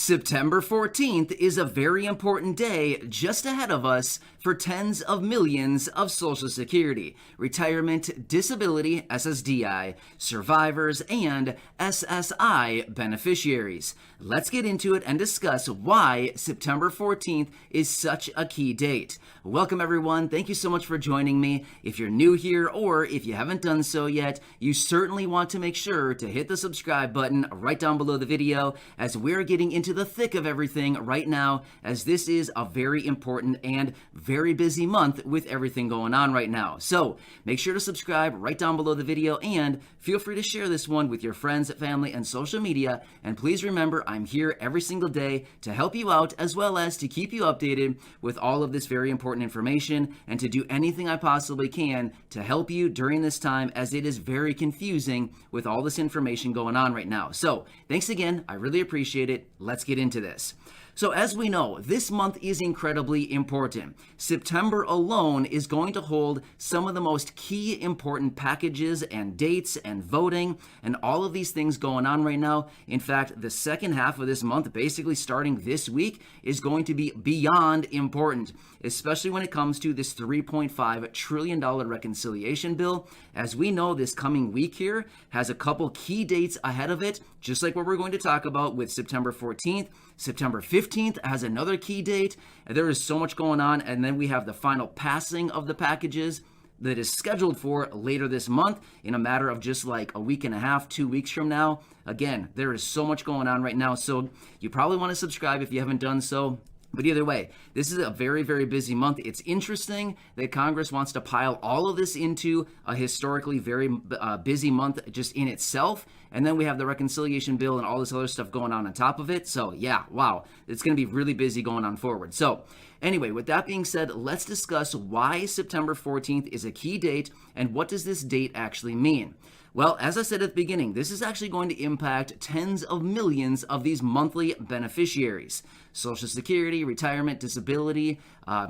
September 14th is a very important day just ahead of us for tens of millions of Social Security, retirement, disability, SSDI, survivors, and SSI beneficiaries. Let's get into it and discuss why September 14th is such a key date. Welcome everyone. Thank you so much for joining me. If you're new here or if you haven't done so yet, you certainly want to make sure to hit the subscribe button right down below the video as we're getting into the thick of everything right now, as this is a very important and very busy month with everything going on right now. So make sure to subscribe right down below the video and feel free to share this one with your friends, family, and social media. And please remember, I'm here every single day to help you out as well as to keep you updated with all of this very important information and to do anything I possibly can to help you during this time, as it is very confusing with all this information going on right now. So thanks again. I really appreciate it. Let's get into this. So as we know, this month is incredibly important. September alone is going to hold some of the most key important packages and dates and voting and all of these things going on right now. In fact, the second half of this month, basically starting this week, is going to be beyond important, especially when it comes to this $3.5 trillion reconciliation bill. As we know, this coming week here has a couple key dates ahead of it, just like what we're going to talk about with September 14th. September 15th has another key date. There is so much going on. And then we have the final passing of the packages that is scheduled for later this month in a matter of just like a week and a half, 2 weeks from now. Again, there is so much going on right now. So you probably want to subscribe if you haven't done so. But either way, this is a very, very busy month. It's interesting that Congress wants to pile all of this into a historically very busy month just in itself. And then we have the reconciliation bill and all this other stuff going on top of it. So yeah, wow, it's going to be really busy going on forward. So anyway, with that being said, let's discuss why September 14th is a key date and what does this date actually mean? Well, as I said at the beginning, this is actually going to impact tens of millions of these monthly beneficiaries. Social Security, retirement, disability,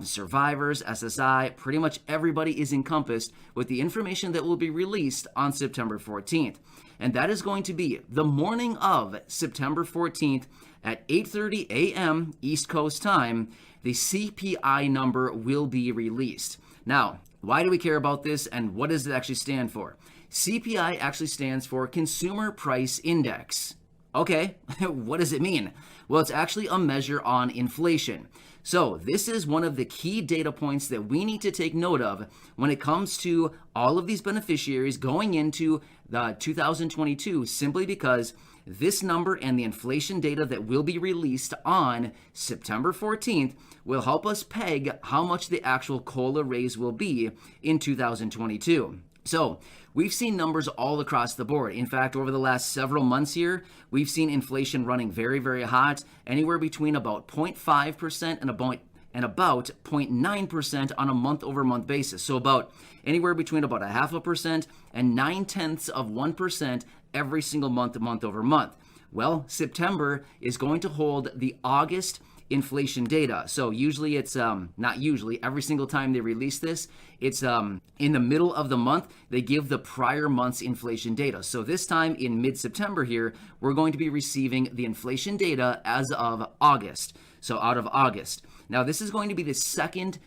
survivors, SSI, pretty much everybody is encompassed with the information that will be released on September 14th. And that is going to be the morning of September 14th at 8:30 a.m. East Coast time. The CPI number will be released. Now, why do we care about this and what does it actually stand for? CPI actually stands for Consumer Price Index. Okay, what does it mean? Well, it's actually a measure on inflation. So this is one of the key data points that we need to take note of when it comes to all of these beneficiaries going into the 2022, simply because this number and the inflation data that will be released on September 14th will help us peg how much the actual COLA raise will be in 2022. So we've seen numbers all across the board. In fact, over the last several months here, we've seen inflation running very, very hot, anywhere between about 0.5% and about 0.9% on a month-over-month basis. So about anywhere between about 0.5% and 0.9% every single month over month. Well, September is going to hold the August inflation data. So usually it's not usually, every single time they release this, it's in the middle of the month, they give the prior month's inflation data. So this time in mid-September here, we're going to be receiving the inflation data as of August. So out of August. Now this is going to be the second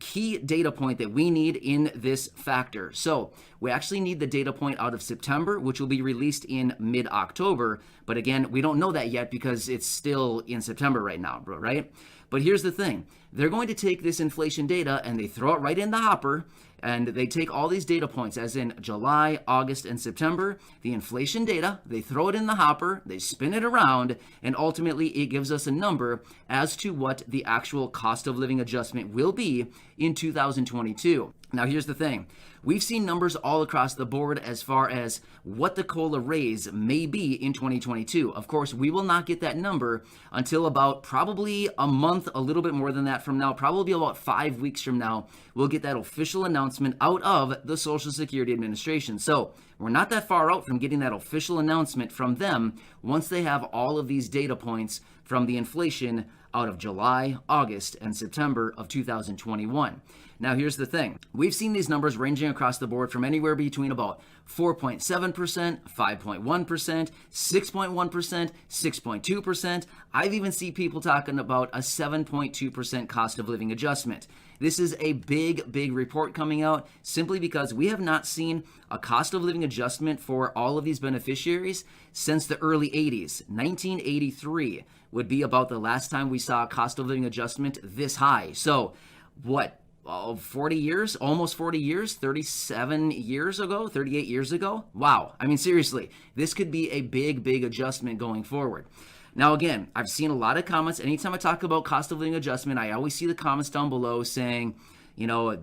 key data point that we need in this factor. So we actually need the data point out of September, which will be released in mid-October. But again, we don't know that yet because it's still in September right now, right? But here's the thing. They're going to take this inflation data and they throw it right in the hopper, and they take all these data points, as in July, August, and September, the inflation data, they throw it in the hopper, they spin it around, and ultimately it gives us a number as to what the actual cost of living adjustment will be in 2022. Now, here's the thing. We've seen numbers all across the board as far as what the COLA raise may be in 2022. Of course, we will not get that number until about probably a month, a little bit more than that from now, probably about 5 weeks from now, we'll get that official announcement out of the Social Security Administration. So we're not that far out from getting that official announcement from them once they have all of these data points from the inflation out of July, August, and September of 2021. Now, here's the thing. We've seen these numbers ranging across the board from anywhere between about 4.7%, 5.1%, 6.1%, 6.2%. I've even seen people talking about a 7.2% cost of living adjustment. This is a big report coming out simply because we have not seen a cost of living adjustment for all of these beneficiaries since the early 80s. 1983 would be about the last time we saw a cost of living adjustment this high. So what, 40 years, almost 40 years, 37 years ago, 38 years ago? Wow. I mean, seriously, this could be a big adjustment going forward. Now, again, I've seen a lot of comments. Anytime I talk about cost of living adjustment, I always see the comments down below saying, you know,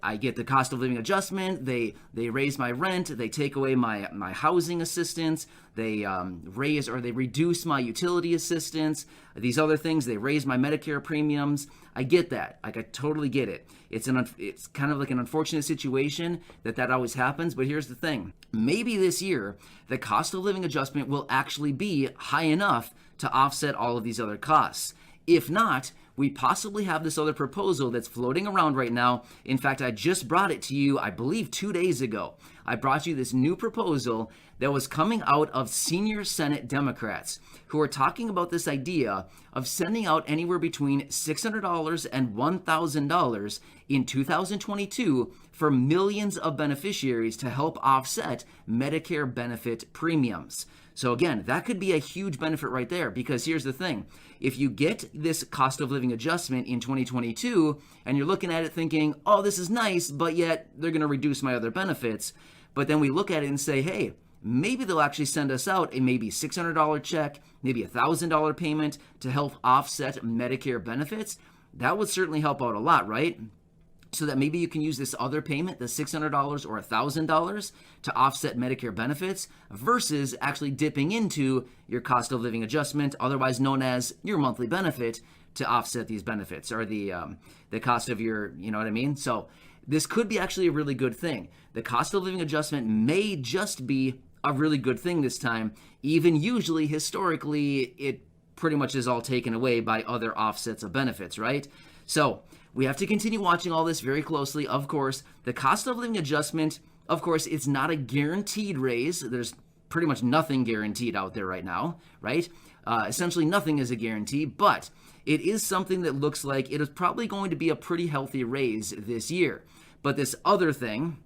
I get the cost of living adjustment, they raise my rent, they take away my housing assistance, they raise or they reduce my utility assistance, these other things, they raise my Medicare premiums. I get that. Like, I totally get it. It's kind of like an unfortunate situation that always happens, but here's the thing. Maybe this year, the cost of living adjustment will actually be high enough to offset all of these other costs. If not, we possibly have this other proposal that's floating around right now. In fact, I just brought it to you, I believe 2 days ago. I brought you this new proposal that was coming out of senior Senate Democrats who are talking about this idea of sending out anywhere between $600 and $1,000 in 2022 for millions of beneficiaries to help offset Medicare benefit premiums. So again, that could be a huge benefit right there, because here's the thing. If you get this cost of living adjustment in 2022 and you're looking at it thinking, oh, this is nice, but yet they're going to reduce my other benefits. But then we look at it and say, hey, maybe they'll actually send us out a maybe $600 check, maybe $1,000 payment to help offset Medicare benefits. That would certainly help out a lot, right? So that maybe you can use this other payment, the $600 or $1,000, to offset Medicare benefits versus actually dipping into your cost of living adjustment, otherwise known as your monthly benefit, to offset these benefits or the cost of your, you know what I mean? So this could be actually a really good thing. The cost of living adjustment may just be a really good thing this time. Even usually, historically, it pretty much is all taken away by other offsets of benefits, right? So we have to continue watching all this very closely. Of course, the cost of living adjustment, of course, it's not a guaranteed raise. There's pretty much nothing guaranteed out there right now, right? Essentially nothing is a guarantee, but it is something that looks like it is probably going to be a pretty healthy raise this year. But this other thing,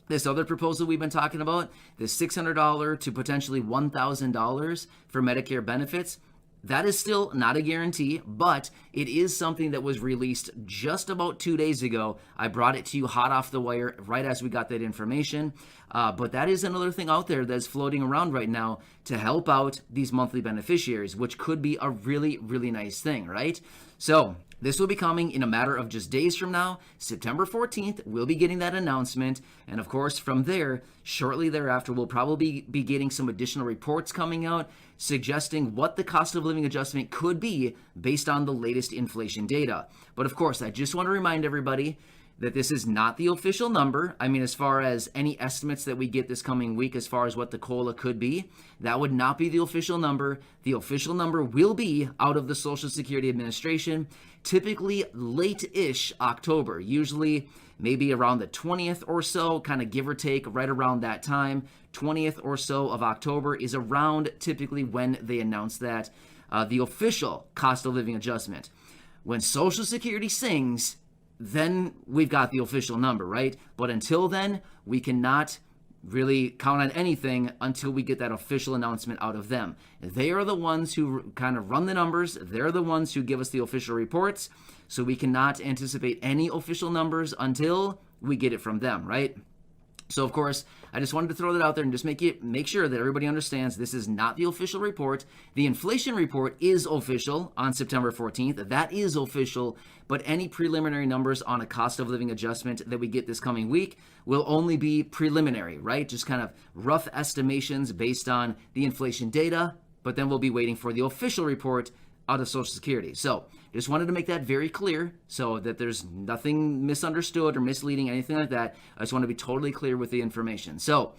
this other proposal we've been talking about, this $600 to potentially $1,000 for Medicare benefits, that is still not a guarantee, but it is something that was released just about 2 days ago. I brought it to you hot off the wire right as we got that information. But that is another thing out there that's floating around right now to help out these monthly beneficiaries, which could be a really nice thing, right? So this will be coming in a matter of just days from now. September 14th, we'll be getting that announcement. And of course, from there, shortly thereafter, we'll probably be getting some additional reports coming out suggesting what the cost of living adjustment could be based on the latest inflation data. But of course, I just want to remind everybody that this is not the official number. I mean, as far as any estimates that we get this coming week as far as what the COLA could be, that would not be the official number. The official number will be out of the Social Security Administration, typically late-ish October, usually maybe around the 20th or so, kind of give or take right around that time. 20th or so of October is around typically when they announce that, the official cost of living adjustment. When Social Security sings, then we've got the official number, right? But until then, we cannot really count on anything until we get that official announcement out of them. They are the ones who kind of run the numbers. They're the ones who give us the official reports. So we cannot anticipate any official numbers until we get it from them, right? So, of course, I just wanted to throw that out there and just make sure that everybody understands this is not the official report. The inflation report is official on September 14th. That is official, but any preliminary numbers on a cost of living adjustment that we get this coming week will only be preliminary, right? Just kind of rough estimations based on the inflation data, but then we'll be waiting for the official report out of Social Security. So just wanted to make that very clear so that there's nothing misunderstood or misleading, anything like that. I just want to be totally clear with the information. So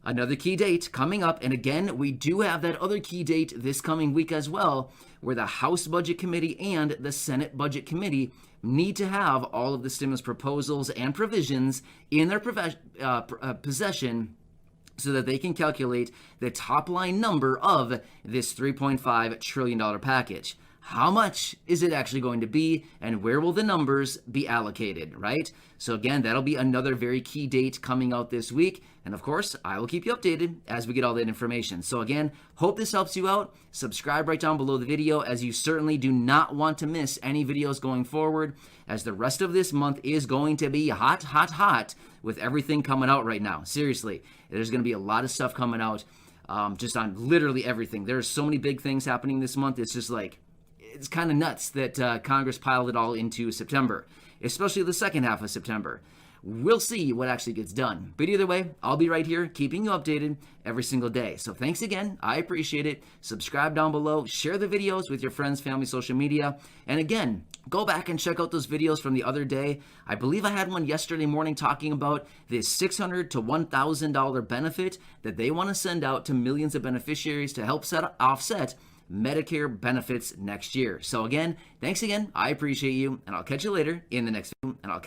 Another key date coming up, and again, we do have that other key date this coming week as well, where the House Budget Committee and the Senate Budget Committee need to have all of the stimulus proposals and provisions in their possession so that they can calculate the top line number of this $3.5 trillion package. How much is it actually going to be, and where will the numbers be allocated, right? So again, that'll be another very key date coming out this week. And of course, I will keep you updated as we get all that information. So again, hope this helps you out. Subscribe right down below the video, as you certainly do not want to miss any videos going forward, as the rest of this month is going to be hot, hot, hot with everything coming out right now. Seriously, there's going to be a lot of stuff coming out just on literally everything. There's so many big things happening this month. It's just like, it's kind of nuts that Congress piled it all into September, especially the second half of September. We'll see what actually gets done. But either way, I'll be right here keeping you updated every single day. So thanks again. I appreciate it. Subscribe down below. Share the videos with your friends, family, social media. And again, go back and check out those videos from the other day. I believe I had one yesterday morning talking about this $600 to $1,000 benefit that they want to send out to millions of beneficiaries to help offset Medicare benefits next year. So again, thanks again. I appreciate you, and I'll catch you later in the next video.